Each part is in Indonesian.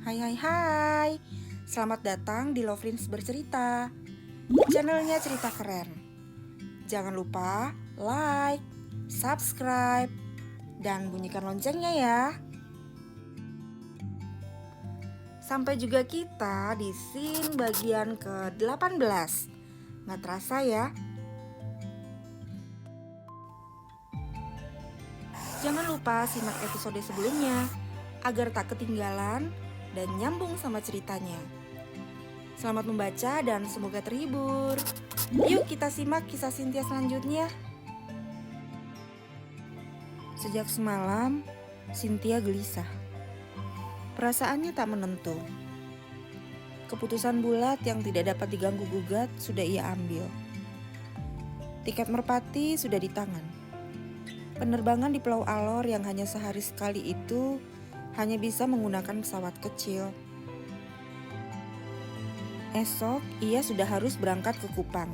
Hai. Selamat datang di Lovrins Bercerita, channelnya cerita keren. Jangan lupa like, subscribe, dan bunyikan loncengnya ya. Sampai juga kita di scene bagian ke-18. Nggak terasa ya. Jangan lupa simak episode sebelumnya agar tak ketinggalan dan nyambung sama ceritanya. Selamat membaca dan semoga terhibur. Yuk kita simak kisah Cynthia selanjutnya. Sejak semalam, Cynthia gelisah. Perasaannya tak menentu. Keputusan bulat yang tidak dapat diganggu-gugat sudah ia ambil. Tiket merpati sudah di tangan. Penerbangan di Pulau Alor yang hanya sehari sekali itu hanya bisa menggunakan pesawat kecil. Esok ia sudah harus berangkat ke Kupang,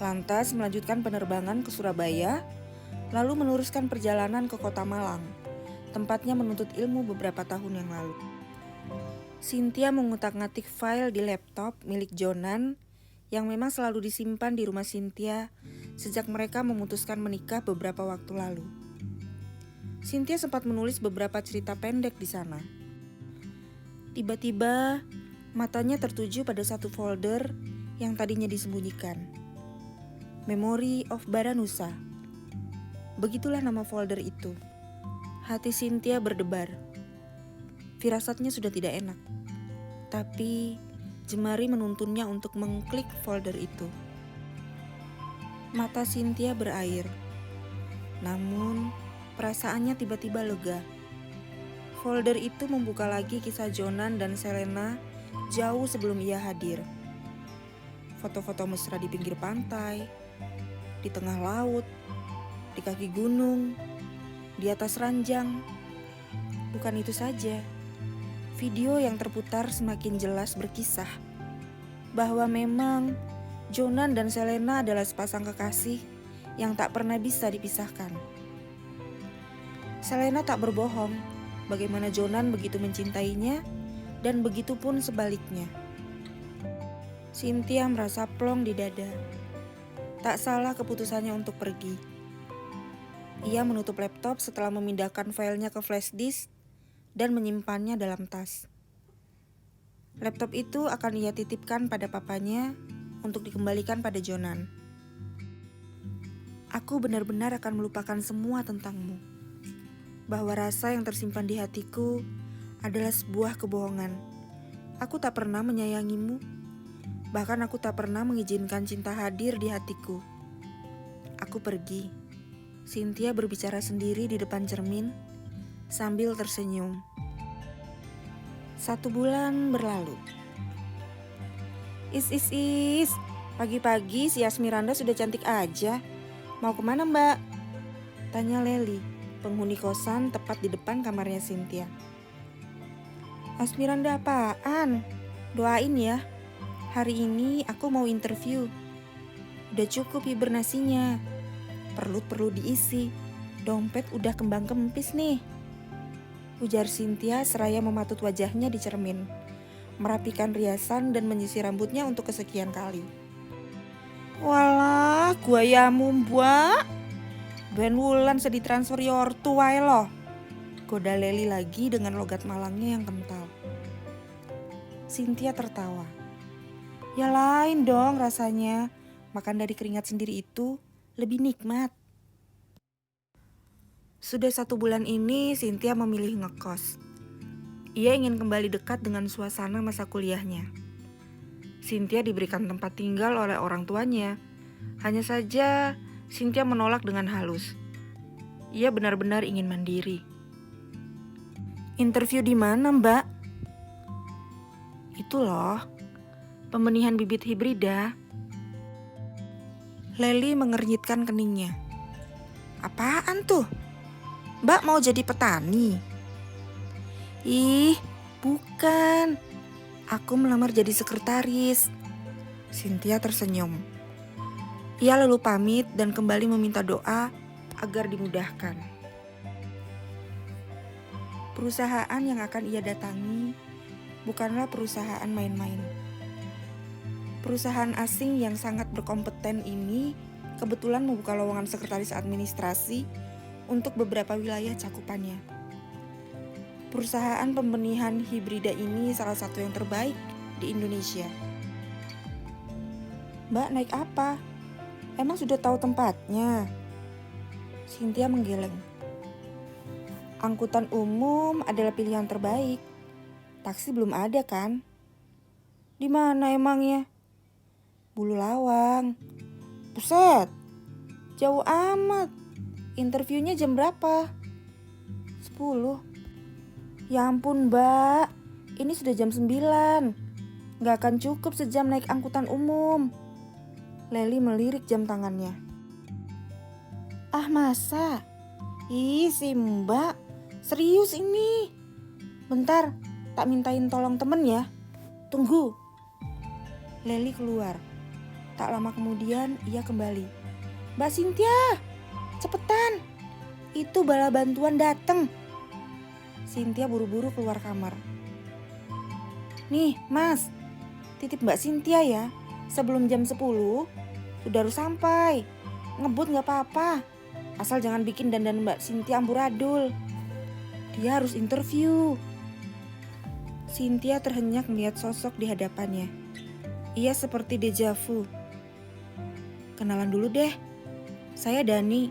lantas melanjutkan penerbangan ke Surabaya, lalu meneruskan perjalanan ke Kota Malang, tempatnya menuntut ilmu beberapa tahun yang lalu. Cynthia mengutak-ngatik file di laptop milik Jonan yang memang selalu disimpan di rumah Cynthia sejak mereka memutuskan menikah beberapa waktu lalu. Cynthia sempat menulis beberapa cerita pendek di sana. Tiba-tiba matanya tertuju pada satu folder yang tadinya disembunyikan. Memory of Baranusa. Begitulah nama folder itu. Hati Cynthia berdebar. Firasatnya sudah tidak enak. Tapi jemari menuntunnya untuk mengklik folder itu. Mata Cynthia berair. Namun perasaannya tiba-tiba lega. Folder itu membuka lagi kisah Jonan dan Selena jauh sebelum ia hadir. Foto-foto mesra di pinggir pantai, di tengah laut, di kaki gunung, di atas ranjang. Bukan itu saja. Video yang terputar semakin jelas berkisah bahwa memang Jonan dan Selena adalah sepasang kekasih yang tak pernah bisa dipisahkan. Selena tak berbohong bagaimana Jonan begitu mencintainya dan begitu pun sebaliknya. Cynthia merasa plong di dada. Tak salah keputusannya untuk pergi. Ia menutup laptop setelah memindahkan filenya ke flash disk dan menyimpannya dalam tas. Laptop itu akan ia titipkan pada papanya untuk dikembalikan pada Jonan. Aku benar-benar akan melupakan semua tentangmu. Bahwa rasa yang tersimpan di hatiku adalah sebuah kebohongan. Aku tak pernah menyayangimu. Bahkan aku tak pernah mengizinkan cinta hadir di hatiku. Aku pergi. Cynthia berbicara sendiri di depan cermin sambil tersenyum. 1 bulan berlalu. Is. Pagi-pagi si Asmiranda sudah cantik aja. Mau kemana mbak? Tanya Leli, penghuni kosan tepat di depan kamarnya Cynthia. Asmiranda apaan? Doain ya. Hari ini aku mau interview. Udah cukup hibernasinya. Perlu diisi. Dompet udah kembang kempis nih. Ujar Cynthia seraya mematut wajahnya di cermin, merapikan riasan dan menyisir rambutnya untuk kesekian kali. Walah, gua yamu mbak. Ben wulan sedih transfer yortu wae loh. Goda Leli lagi dengan logat Malangnya yang kental. Cynthia tertawa. Ya lain dong rasanya. Makan dari keringat sendiri itu lebih nikmat. Sudah 1 bulan ini Cynthia memilih ngekos. Ia ingin kembali dekat dengan suasana masa kuliahnya. Cynthia diberikan tempat tinggal oleh orang tuanya. Hanya saja Cynthia menolak dengan halus. Ia benar-benar ingin mandiri. Interview di mana mbak? Itu loh, pembenihan bibit hibrida. Leli mengernyitkan keningnya. Apaan tuh? Mbak mau jadi petani? Ih, bukan. Aku melamar jadi sekretaris. Cynthia tersenyum. Ia lalu pamit dan kembali meminta doa agar dimudahkan. Perusahaan yang akan ia datangi bukanlah perusahaan main-main. Perusahaan asing yang sangat berkompeten ini kebetulan membuka lowongan sekretaris administrasi untuk beberapa wilayah cakupannya. Perusahaan pembenihan hibrida ini salah satu yang terbaik di Indonesia. Mbak, naik apa? Emang sudah tahu tempatnya? Cynthia menggeleng. Angkutan umum adalah pilihan terbaik. Taksi belum ada kan? Di mana emangnya? Bulu Lawang. Buset, jauh amat. Interviewnya jam berapa? 10. Ya ampun mbak, ini sudah jam 9. Gak akan cukup sejam naik angkutan umum. Leli melirik jam tangannya. Ah masa? Ih si mbak, serius ini. Bentar, tak mintain tolong temen ya. Tunggu. Leli keluar. Tak lama kemudian ia kembali. Mbak Cynthia, cepetan. Itu bala bantuan datang. Cynthia buru-buru keluar kamar. Nih mas, titip Mbak Cynthia ya. Sebelum jam 10 sudah harus sampai. Ngebut gak apa-apa. Asal jangan bikin dandan Mbak Cynthia amburadul. Dia harus interview. Cynthia terhenyak melihat sosok di hadapannya. Ia seperti deja vu. Kenalan dulu deh. Saya Dani.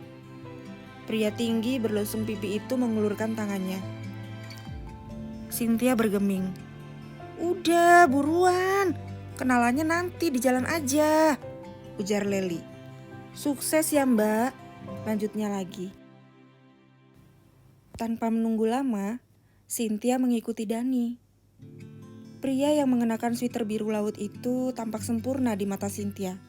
Pria tinggi berlosung pipi itu mengulurkan tangannya. Cynthia bergeming. Udah buruan. Kenalannya nanti di jalan aja. Ujar Leli. Sukses ya mbak. Lanjutnya lagi. Tanpa menunggu lama, Cynthia mengikuti Dani. Pria yang mengenakan sweater biru laut itu tampak sempurna di mata Cynthia.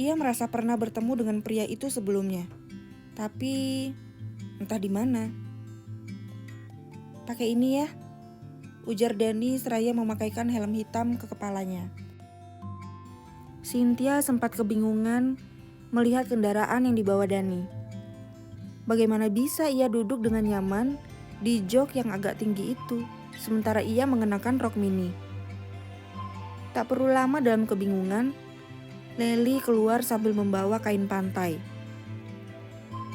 Ia merasa pernah bertemu dengan pria itu sebelumnya, tapi entah di mana. Pakai ini ya, ujar Dani seraya memakaikan helm hitam ke kepalanya. Cynthia sempat kebingungan melihat kendaraan yang dibawa Dani. Bagaimana bisa ia duduk dengan nyaman di jok yang agak tinggi itu, sementara ia mengenakan rok mini. Tak perlu lama dalam kebingungan, Leli keluar sambil membawa kain pantai.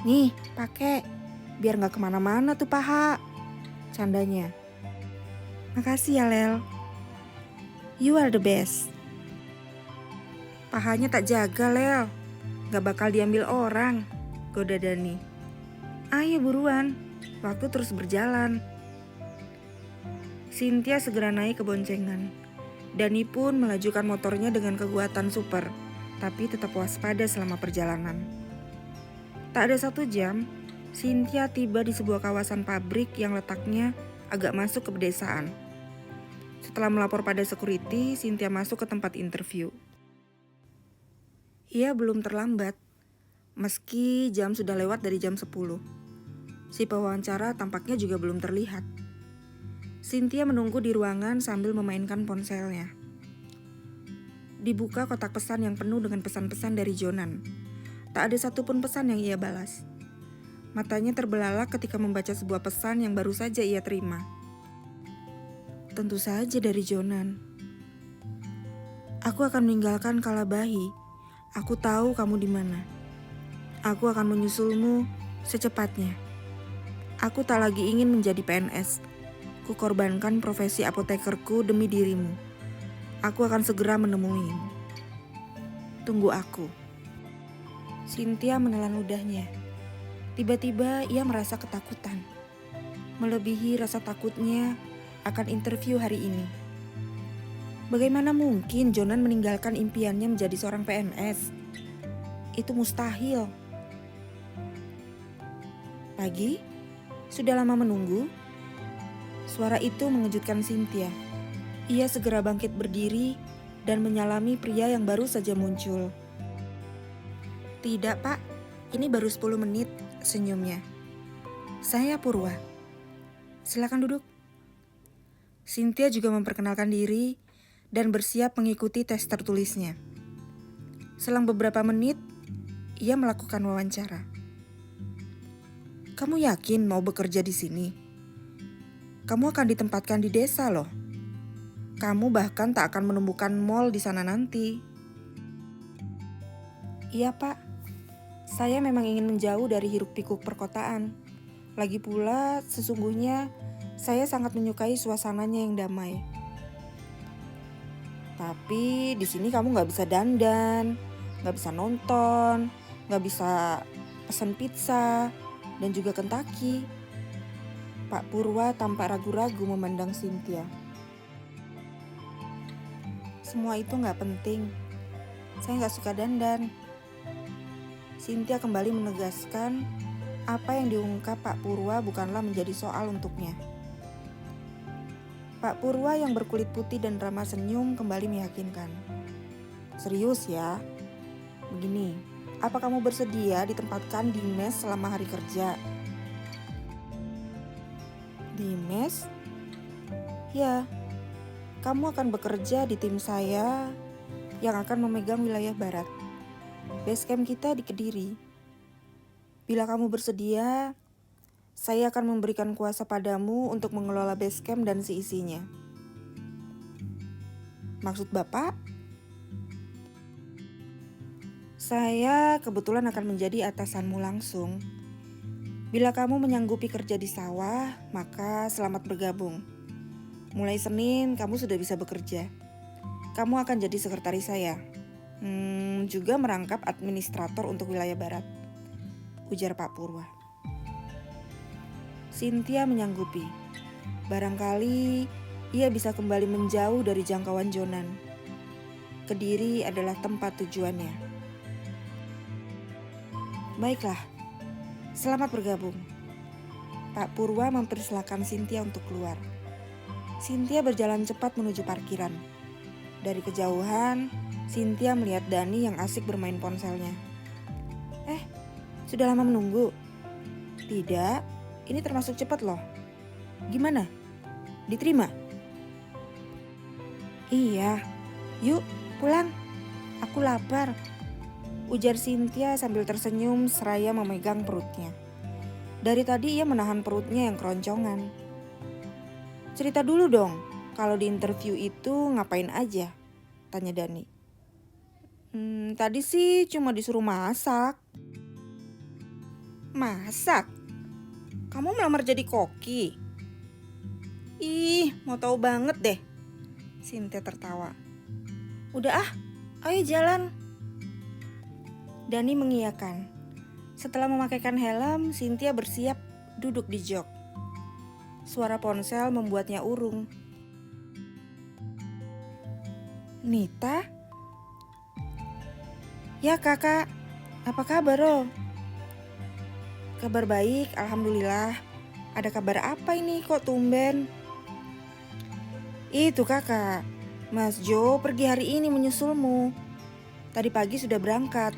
Nih, pakai, biar gak kemana-mana tuh paha, candanya. Makasih ya Lel. You are the best. Pahanya tak jaga Lel, gak bakal diambil orang, goda Dani. Ayo buruan, waktu terus berjalan. Cynthia segera naik ke boncengan. Dani pun melajukan motornya dengan kekuatan super, tapi tetap waspada selama perjalanan. Tak ada 1 jam, Cynthia tiba di sebuah kawasan pabrik yang letaknya agak masuk ke pedesaan. Setelah melapor pada security, Cynthia masuk ke tempat interview. Ia belum terlambat, meski jam sudah lewat dari jam 10. Si pewawancara tampaknya juga belum terlihat. Cynthia menunggu di ruangan sambil memainkan ponselnya. Dibuka kotak pesan yang penuh dengan pesan-pesan dari Jonan. Tak ada satupun pesan yang ia balas. Matanya terbelalak ketika membaca sebuah pesan yang baru saja ia terima. Tentu saja dari Jonan. Aku akan meninggalkan Kalabahi. Aku tahu kamu di mana. Aku akan menyusulmu secepatnya. Aku tak lagi ingin menjadi PNS. Kukorbankan profesi apotekerku demi dirimu. Aku akan segera menemuimu. Tunggu aku. Cynthia menelan ludahnya. Tiba-tiba ia merasa ketakutan. Melebihi rasa takutnya akan interview hari ini. Bagaimana mungkin Jonan meninggalkan impiannya menjadi seorang PNS? Itu mustahil. Pagi? Sudah lama menunggu? Suara itu mengejutkan Cynthia. Ia segera bangkit berdiri dan menyalami pria yang baru saja muncul. Tidak pak, ini baru 10 menit, senyumnya. Saya Purwa. Silakan duduk. Cynthia juga memperkenalkan diri dan bersiap mengikuti tes tertulisnya. Selang beberapa menit, ia melakukan wawancara. Kamu yakin mau bekerja di sini? Kamu akan ditempatkan di desa loh. Kamu bahkan tak akan menemukan mall di sana nanti. Iya Pak, saya memang ingin menjauh dari hiruk-pikuk perkotaan. Lagi pula, sesungguhnya saya sangat menyukai suasananya yang damai. Tapi di sini kamu nggak bisa dandan, nggak bisa nonton, nggak bisa pesan pizza, dan juga Kentucky. Pak Purwa tampak ragu-ragu memandang Cynthia. Semua itu nggak penting. Saya nggak suka dandan. Cynthia kembali menegaskan apa yang diungkap Pak Purwa bukanlah menjadi soal untuknya. Pak Purwa yang berkulit putih dan ramah senyum kembali meyakinkan. Serius ya? Begini, apa kamu bersedia ditempatkan di mes selama hari kerja? Di mes? Ya, kamu akan bekerja di tim saya yang akan memegang wilayah barat. Base camp kita di Kediri. Bila kamu bersedia, saya akan memberikan kuasa padamu untuk mengelola base camp dan seisinya. Maksud Bapak? Saya kebetulan akan menjadi atasanmu langsung. Bila kamu menyanggupi kerja di sawah, maka selamat bergabung. Mulai Senin, kamu sudah bisa bekerja. Kamu akan jadi sekretaris saya. Juga merangkap administrator untuk wilayah barat, ujar Pak Purwa. Cynthia menyanggupi. Barangkali ia bisa kembali menjauh dari jangkauan Jonan. Kediri adalah tempat tujuannya. Baiklah, selamat bergabung. Pak Purwa mempersilahkan Cynthia untuk keluar. Cynthia berjalan cepat menuju parkiran. Dari kejauhan, Cynthia melihat Dani yang asik bermain ponselnya. Sudah lama menunggu? Tidak. Ini termasuk cepat loh. Gimana? Diterima? Iya. Yuk, pulang. Aku lapar. Ujar Cynthia sambil tersenyum seraya memegang perutnya. Dari tadi ia menahan perutnya yang keroncongan. Cerita dulu dong, kalau di interview itu ngapain aja? Tanya Dani. Tadi sih cuma disuruh masak. Masak? Kamu melamar jadi koki? Ih, mau tahu banget deh. Cynthia tertawa. Udah ayo jalan. Dani mengiyakan. Setelah memakaikan helm, Cynthia bersiap duduk di jok. Suara ponsel membuatnya urung. Nita? Ya kakak, apa kabar lo? Kabar baik, alhamdulillah. Ada kabar apa ini kok tumben? Itu kakak, Mas Jo pergi hari ini menyusulmu. Tadi pagi sudah berangkat.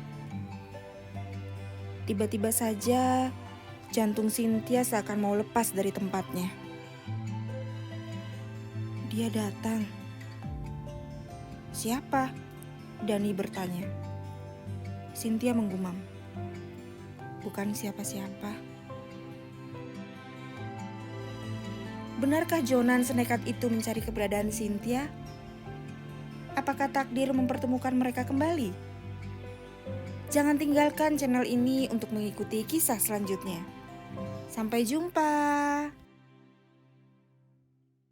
Tiba-tiba saja jantung Cynthia seakan mau lepas dari tempatnya. Dia datang. Siapa? Dani bertanya. Cynthia menggumam. Bukan siapa-siapa. Benarkah Jonan senekat itu mencari keberadaan Cynthia? Apakah takdir mempertemukan mereka kembali? Jangan tinggalkan channel ini untuk mengikuti kisah selanjutnya. Sampai jumpa.